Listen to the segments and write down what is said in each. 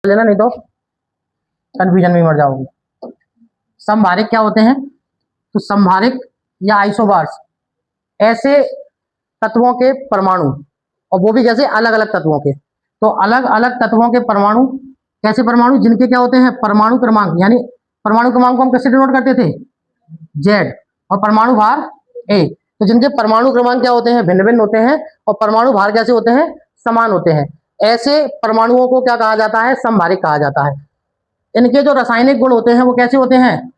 लेना, नहीं तो कंफ्यूजन में मर जाओगे। समभारिक क्या होते हैं? तो समभारिक या आइसोबार्स ऐसे तत्वों के परमाणु, और वो भी कैसे? अलग अलग तत्वों के। तो अलग अलग तत्वों के परमाणु, कैसे परमाणु? जिनके क्या होते हैं? परमाणु क्रमांक, यानी परमाणु क्रमांक को हम कैसे डिनोट करते थे? जेड। और परमाणु भार ए। तो जिनके परमाणु क्रमांक क्या होते हैं? भिन्न भिन्न होते हैं, और परमाणु भार कैसे होते हैं? समान होते हैं। ऐसे परमाणुओं को क्या कहा जाता है? समभारिक कहा जाता है। इनके जो रासायनिक गुण होते हैं वो कैसे होते हैं?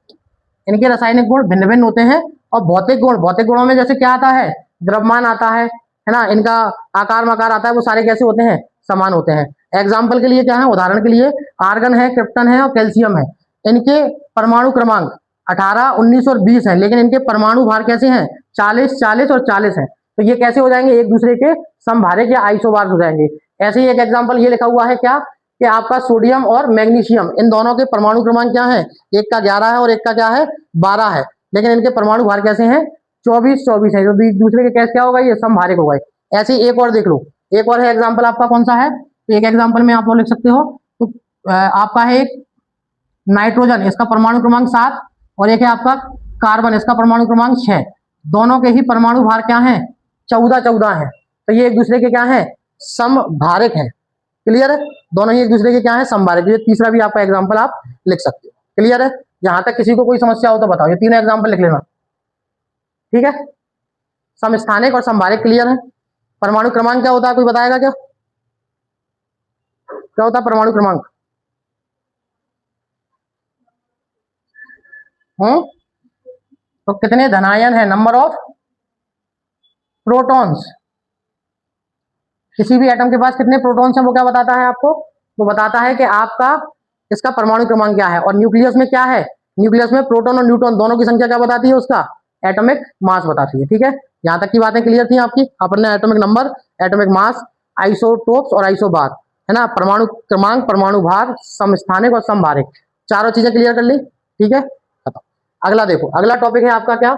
इनके रासायनिक गुण भिन्न भिन्न होते हैं। और भौतिक गुण, भौतिक गुणों में जैसे क्या आता है? द्रव्यमान आता है ना, इनका आकार मकार आता है, वो सारे कैसे होते हैं? समान होते हैं। एग्जाम्पल के लिए क्या है? उदाहरण के लिए आर्गन है, क्रिप्टन है और कैल्शियम है। इनके परमाणु क्रमांक 18, 19 और 20 है, लेकिन इनके परमाणु भार कैसे हैं? 40, 40 और 40 है। तो ये कैसे हो जाएंगे? एक दूसरे के समभारिक या आइसोबार्स हो जाएंगे। ऐसे ही एक एग्जाम्पल ये लिखा हुआ है क्या, कि आपका सोडियम और मैग्नीशियम, इन दोनों के परमाणु क्रमांक क्या है? एक का 11 है और एक का क्या है? 12 है, लेकिन इनके परमाणु भार कैसे हैं? 24, 24 है। जो दूसरे के कैसे क्या होगा? ये समभारिक होगा। ऐसे ही एक और देख लो, एक और है एग्जाम्पल आपका, कौन सा है? तो एक एग्जाम्पल में आप लोग लिख सकते हो, तो आपका है एक नाइट्रोजन, इसका परमाणु क्रमांक 7, और एक है आपका कार्बन, इसका परमाणु क्रमांक 6। दोनों के ही परमाणु भार क्या है? 14, 14 है। तो ये एक दूसरे के क्या है? समभारिक है। क्लियर है? दोनों ही एक दूसरे के क्या है? समभारिक। ये तीसरा भी आपका एग्जाम्पल आप लिख सकते हो। क्लियर है? यहां तक किसी को कोई समस्या हो तो बताओ। ये तीनों एग्जाम्पल लिख लेना, ठीक है? समस्थानिक और समभारिक क्लियर है। परमाणु क्रमांक क्या होता है? कोई बताएगा क्या? क्या होता है परमाणु क्रमांक? तो कितने धनायन है? Number of protons. किसी भी एटम के पास कितने प्रोटॉन्स हैं वो क्या बताता है आपको? वो बताता है कि आपका इसका परमाणु क्रमांक क्या है। और न्यूक्लियस में क्या है? न्यूक्लियस में प्रोटॉन और न्यूट्रॉन दोनों की संख्या क्या बताती है? उसका एटॉमिक मास बताती है। ठीक है, यहां तक की बातें क्लियर थी आपकी? अपन ने atomic number, atomic mass, isotopes और आइसोबार, है ना, परमाणु क्रमांक, परमाणु भार, समस्थानिक और समभारिक, चारों चीजें क्लियर कर ली। ठीक है, अगला देखो, अगला टॉपिक है आपका क्या?